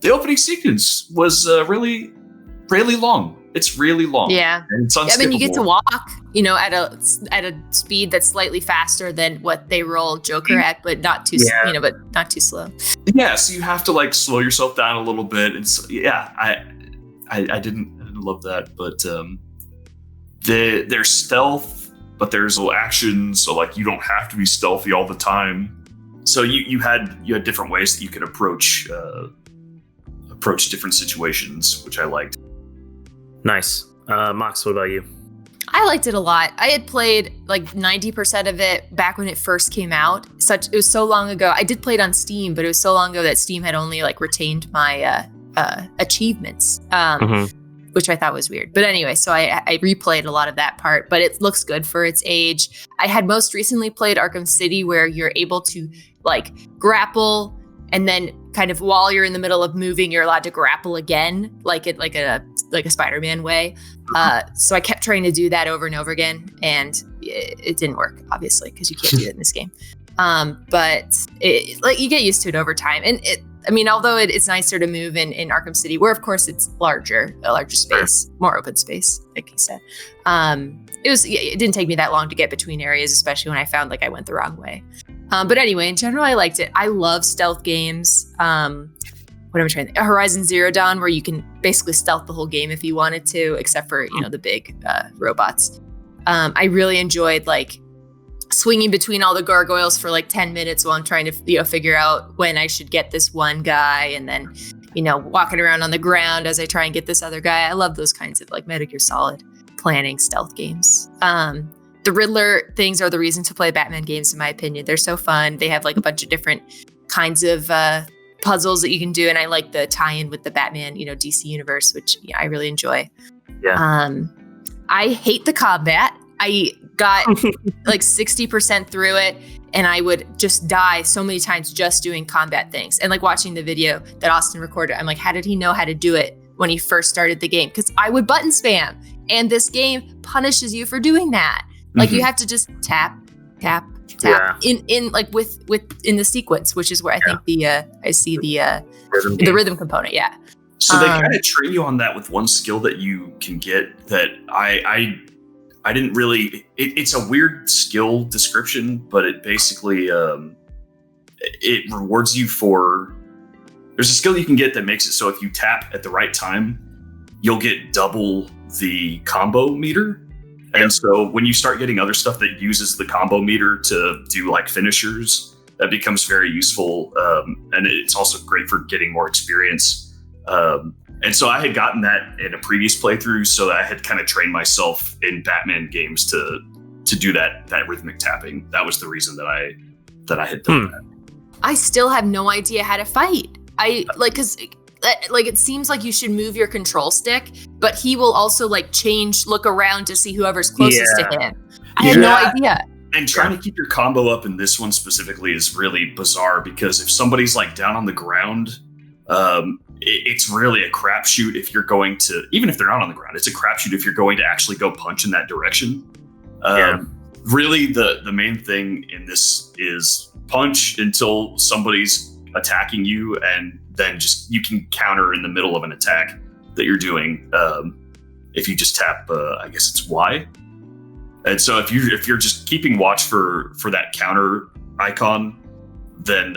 The opening sequence was really, really long. It's really long. Yeah. And it's unskippable. I mean, you get to walk, at a speed that's slightly faster than what they roll Joker at, but not too, but not too slow. Yeah, so you have to like slow yourself down a little bit. And so, I didn't love that, but there's stealth, but there's little action, so like you don't have to be stealthy all the time. So you had different ways that you could approach different situations, which I liked. Nice. Mox, what about you? I liked it a lot. I had played like 90% of it back when it first came out. It was so long ago. I did play it on Steam, but it was so long ago that Steam had only like retained my achievements, which I thought was weird. But anyway, so I replayed a lot of that part, but it looks good for its age. I had most recently played Arkham City, where you're able to like grapple, and then kind of while you're in the middle of moving, you're allowed to grapple again, like a Spider-Man way. So I kept trying to do that over and over again, and it didn't work, obviously, because you can't do it in this game. But you get used to it over time. And although it's nicer to move in Arkham City, where of course it's a larger space, more open space, like you said. It didn't take me that long to get between areas, especially when I found like I went the wrong way. But anyway, in general, I liked it. I love stealth games. What am I trying? Horizon Zero Dawn, where you can basically stealth the whole game if you wanted to, except for the big robots. I really enjoyed like swinging between all the gargoyles for like 10 minutes while I'm trying to figure out when I should get this one guy, and then walking around on the ground as I try and get this other guy. I love those kinds of like Metal Gear Solid planning stealth games. The Riddler things are the reason to play Batman games, in my opinion. They're so fun. They have like a bunch of different kinds of puzzles that you can do, and I like the tie-in with the Batman, DC universe, which I really enjoy. Yeah. I hate the combat. I got like 60% through it, and I would just die so many times just doing combat things. And like watching the video that Austin recorded, I'm like, how did he know how to do it when he first started the game? Because I would button spam, and this game punishes you for doing that. Like you have to just tap in like in the sequence, which is where I think I see the rhythm component. Yeah. So they kind of train you on that with one skill that you can get that I didn't really. It's a weird skill description, but it basically it rewards you for. There's a skill you can get that makes it so if you tap at the right time, you'll get double the combo meter. And so when you start getting other stuff that uses the combo meter to do like finishers, that becomes very useful. And it's also great for getting more experience. And so I had gotten that in a previous playthrough, so that I had kind of trained myself in Batman games to do that rhythmic tapping. That was the reason that I had done that. I still have no idea how to fight. Because it seems like you should move your control stick, but he will also like look around to see whoever's closest to him. I had no idea. And trying to keep your combo up in this one specifically is really bizarre, because if somebody's like down on the ground, it's really a crapshoot if you're going to, even if they're not on the ground, it's a crapshoot if you're going to actually go punch in that direction. Really, the main thing in this is punch until somebody's attacking you, and then just you can counter in the middle of an attack that you're doing if you just tap, I guess it's Y. And so if you're just keeping watch for that counter icon, then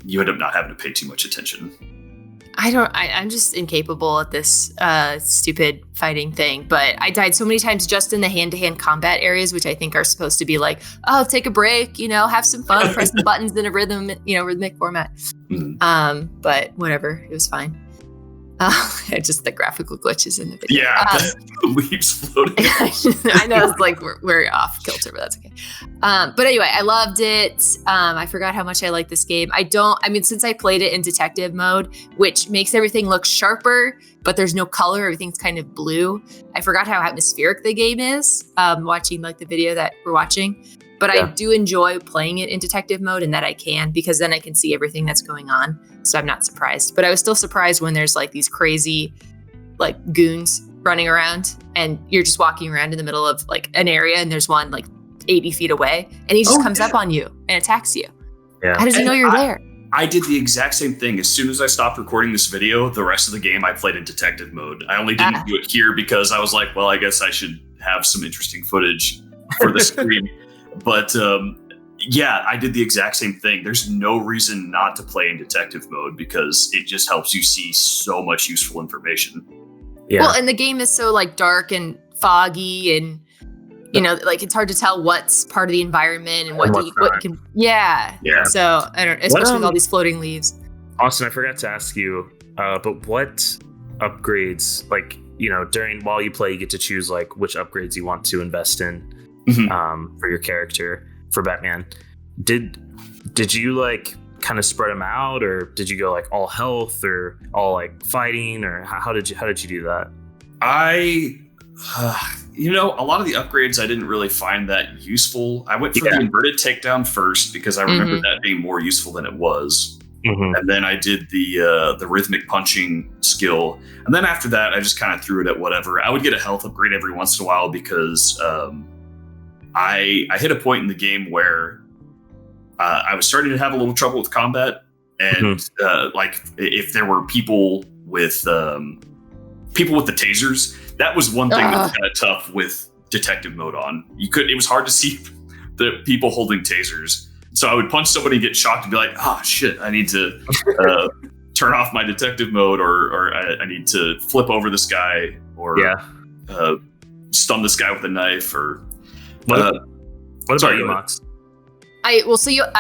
you end up not having to pay too much attention. I'm just incapable at this stupid fighting thing, but I died so many times just in the hand-to-hand combat areas, which I think are supposed to be like, oh, take a break, have some fun, press the buttons in a rhythmic format. But whatever, it was fine. Just the graphical glitches in the video. Yeah, the leaves floating. I know it's like we're off kilter, but that's okay. But anyway, I loved it. I forgot how much I like this game. Since I played it in detective mode, which makes everything look sharper, but there's no color, everything's kind of blue. I forgot how atmospheric the game is, watching like the video that we're watching. But I do enjoy playing it in detective mode, and that I can, because then I can see everything that's going on. So I'm not surprised. But I was still surprised when there's like these crazy like goons running around, and you're just walking around in the middle of like an area, and there's one like 80 feet away, and he just comes up on you and attacks you. Yeah. How does he know you're there? I did the exact same thing. As soon as I stopped recording this video, the rest of the game I played in detective mode. I only didn't do it here because I was like, well, I guess I should have some interesting footage for the stream. But I did the exact same thing. There's no reason not to play in detective mode, because it just helps you see so much useful information. Yeah. Well, and the game is so like dark and foggy, and like it's hard to tell what's part of the environment and what you can. Yeah. So I don't, especially with all these floating leaves. Austin, I forgot to ask you, but what upgrades, like while you play, you get to choose like which upgrades you want to invest in. For your character for Batman. Did you like kind of spread them out, or did you go like all health or all like fighting, or how did you do that? A lot of the upgrades I didn't really find that useful. I went for the inverted takedown first because I remember that being more useful than it was. And then I did the rhythmic punching skill, and then after that I just kind of threw it at whatever. I would get a health upgrade every once in a while because I hit a point in the game where I was starting to have a little trouble with combat, and like if there were people with the tasers, that was one thing that was kind of tough with detective mode on. It was hard to see the people holding tasers. So I would punch somebody, get shocked, and be like, "Oh shit! I need to turn off my detective mode, or I need to flip over this guy, or stun this guy with a knife, or." What about you, Mox? I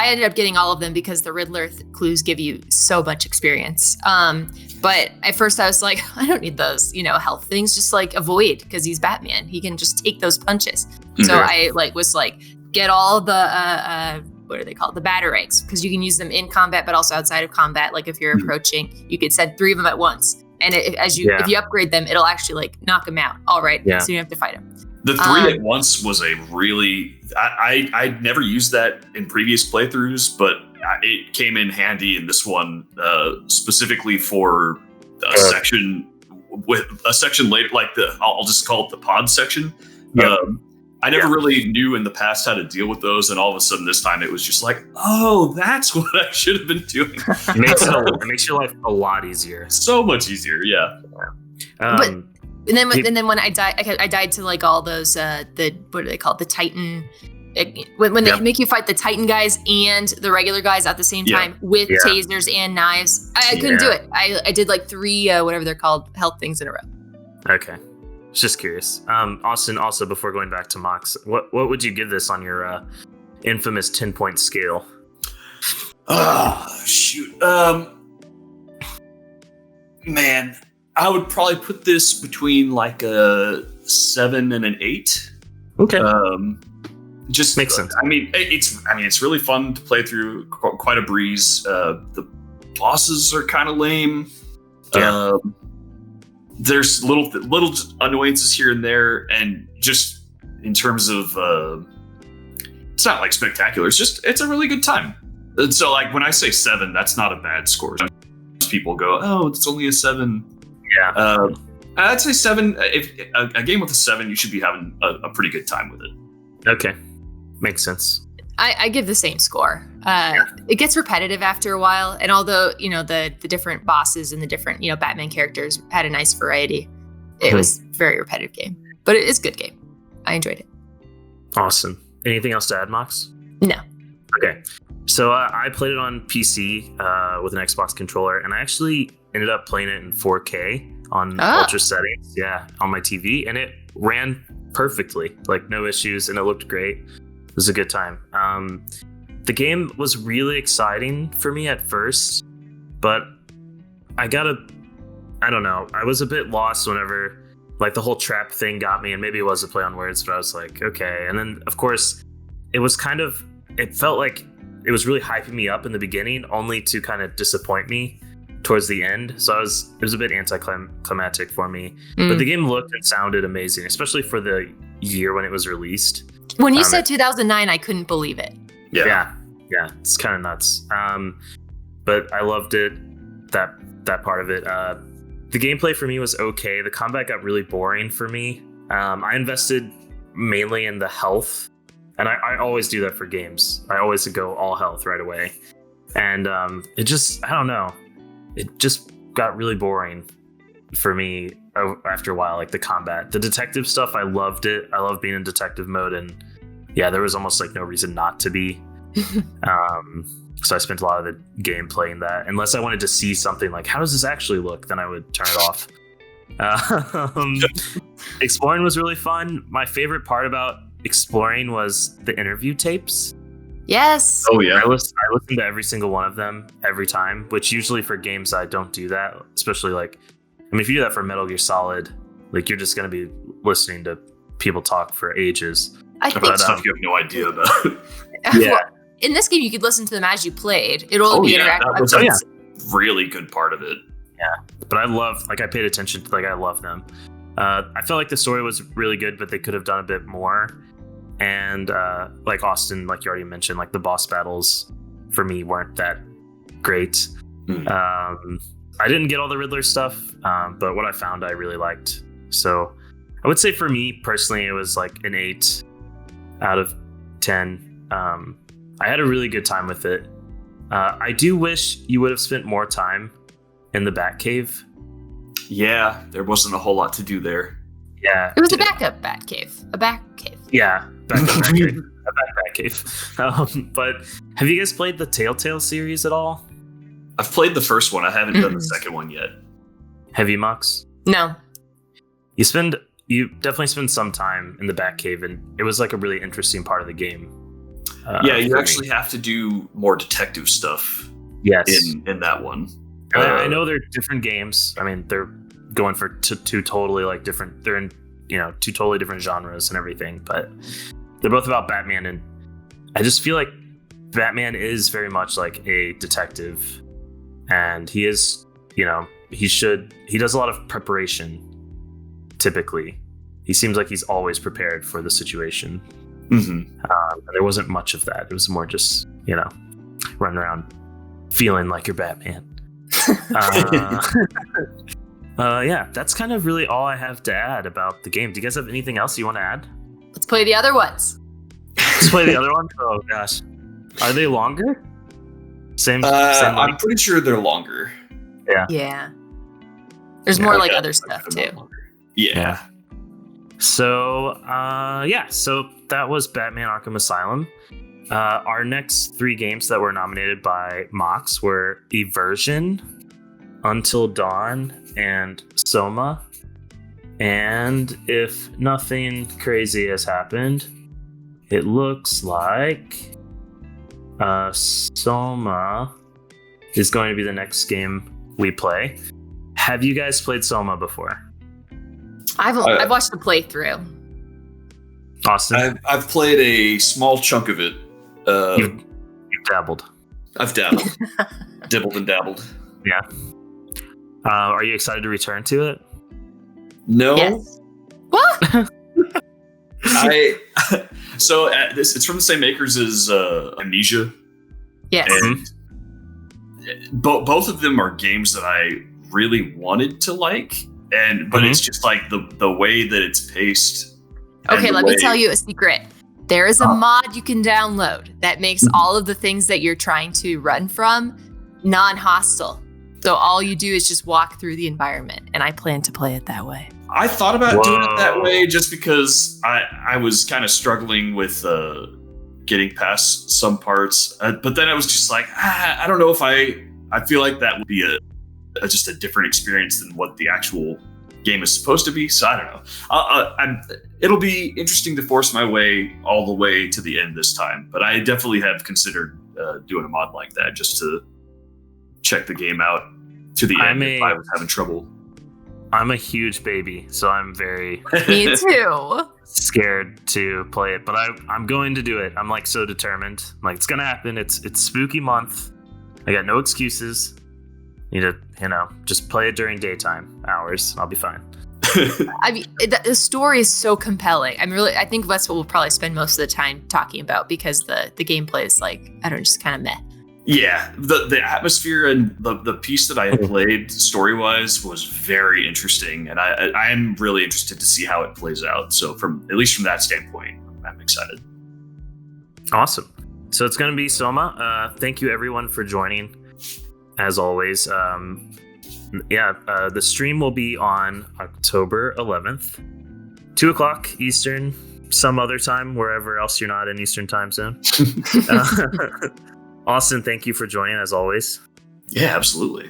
ended up getting all of them because the Riddler clues give you so much experience. But at first I was like, I don't need those, health things. Just like avoid, because he's Batman. He can just take those punches. So I was like, get all the what are they called? The batarangs, because you can use them in combat, but also outside of combat. Like if you're approaching, you could send 3 of them at once, and if you upgrade them, it'll actually like knock them out. All right, so you don't have to fight them. The 3 at once was a really... I'd never used that in previous playthroughs, but it came in handy in this one, specifically for a section later, like I'll just call it the pod section. I never really knew in the past how to deal with those, and all of a sudden this time it was just like, oh, that's what I should have been doing. It makes your life a lot easier. So much easier, yeah. And then when I died to like all those what are they called? The Titan When they make you fight the Titan guys and the regular guys at the same time with tasers and knives. I couldn't do it. I did like 3, whatever they're called, health things in a row. Okay. Just curious. Austin, also, before going back to Mox, what would you give this on your infamous 10-point scale? Shoot. Man, I would probably put this between like a 7 and an 8. Okay. Just makes sense. I mean, it's really fun to play through. Quite a breeze. The bosses are kind of lame. Yeah. There's little annoyances here and there, and just in terms of, it's not like spectacular. It's a really good time. And so, like when I say 7, that's not a bad score. Most people go, "Oh, it's only a 7." Yeah. I'd say 7. If a game with a 7, you should be having a pretty good time with it. Okay, makes sense. I give the same score. It gets repetitive after a while, and although the different bosses and the different Batman characters had a nice variety, it was a very repetitive game. But it is a good game. I enjoyed it. Awesome. Anything else to add, Mox? No. Okay. So I played it on PC with an Xbox controller, and I actually ended up playing it in 4K on ultra settings, on my TV, and it ran perfectly, like no issues, and it looked great. It was a good time. The game was really exciting for me at first, but I don't know, I was a bit lost whenever like the whole trap thing got me, and maybe it was a play on words, but I was like, okay. And then of course it felt like it was really hyping me up in the beginning, only to kind of disappoint me towards the end. So it was a bit anticlimactic for me. But the game looked and sounded amazing, especially for the year when it was released. When you said 2009, I couldn't believe it. Yeah, it's kind of nuts. But I loved it, that part of it. The gameplay for me was okay. The combat got really boring for me. I invested mainly in the health, and I always do that for games. I always go all health right away. And it just, I don't know, it just got really boring for me after a while, like the combat. The detective stuff, I loved it. I love being in detective mode, and there was almost like no reason not to be. So I spent a lot of the game playing that. Unless I wanted to see something like, how does this actually look? Then I would turn it off. Exploring was really fun. My favorite part about exploring was the interview tapes. Yes. Oh yeah. I listened to every single one of them every time, which usually for games I don't do that. Especially if you do that for Metal Gear Solid, like you're just going to be listening to people talk for ages. I think stuff you have no idea about. Yeah. Well, in this game, you could listen to them as you played. It'll only be interactive. That was a really good part of it. Yeah, but I paid attention to, I love them. I felt like the story was really good, but they could have done a bit more. And like Austin, like you already mentioned, like the boss battles for me weren't that great. I didn't get all the Riddler stuff, but what I found I really liked. So I would say for me personally, it was like an 8 out of 10. I had a really good time with it. I do wish you would have spent more time in the Batcave. Yeah, there wasn't a whole lot to do there. Yeah. It was a backup Batcave. A Batcave. Yeah, backup Batcave. A Batcave. But have you guys played the Telltale series at all? I've played the first one. I haven't done the second one yet. Have you, Mox? No. You definitely spend some time in the Batcave, and it was like a really interesting part of the game. You actually have to do more detective stuff. Yes. In that one. I know they're different games. I mean, they're going for two totally different. They're in two totally different genres and everything, but they're both about Batman, and I just feel like Batman is very much like a detective, and he is, he does a lot of preparation. Typically, he seems like he's always prepared for the situation. There wasn't much of that. It was more just running around feeling like you're Batman. That's kind of really all I have to add about the game. Do you guys have anything else you want to add? Let's play the other ones. Let's play the other ones. Oh gosh, are they longer? Same I'm pretty sure they're longer. Yeah. There's more other stuff too. Yeah. So so that was Batman Arkham Asylum. Our next 3 games that were nominated by Mox were Eversion, Until Dawn, and Soma. And if nothing crazy has happened, it looks like Soma is going to be the next game we play. Have you guys played Soma before? I've watched the playthrough. Austin? I've played a small chunk of it. You've dabbled. I've dabbled. Dibbled and dabbled. Yeah. Are you excited to return to it? No. Yes. What? It's from the same makers as Amnesia. Yes. And both of them are games that I really wanted to like, but it's just like the way that it's paced. Okay, let me tell you a secret. There is a mod you can download that makes all of the things that you're trying to run from non-hostile. So all you do is just walk through the environment, and I plan to play it that way. I thought about doing it that way just because I was kind of struggling with getting past some parts, but then I was just like, I don't know if I feel like that would be just a different experience than what the actual game is supposed to be. So I don't know. It'll be interesting to force my way all the way to the end this time, but I definitely have considered doing a mod like that just to check the game out to the end if I was having trouble. I'm a huge baby, so I'm very Me too. scared to play it, but I'm going to do it. I'm like so determined. I'm like, it's gonna happen. It's spooky month. I got no excuses. Need to, just play it during daytime hours. I'll be fine. I mean, the story is so compelling. I think that's what we'll probably spend most of the time talking about, because the gameplay is like, I don't know, just kind of meh. Yeah, the atmosphere and the piece that I had played story-wise was very interesting, and I am really interested to see how it plays out. So at least from that standpoint, I'm excited. Awesome. So it's going to be Soma. Thank you everyone for joining. As always, the stream will be on October 11th, 2:00 Eastern, some other time, wherever else you're not in Eastern time zone. Austin, thank you for joining as always. Yeah, absolutely.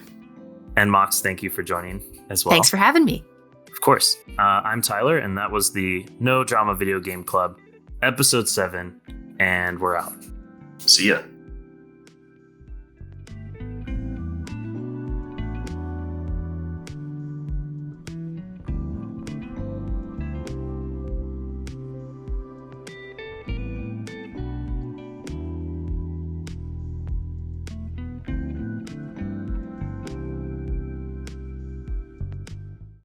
And Mox, thank you for joining as well. Thanks for having me. Of course. I'm Tyler, and that was the No Drama Video Game Club, episode 7, and we're out. See ya.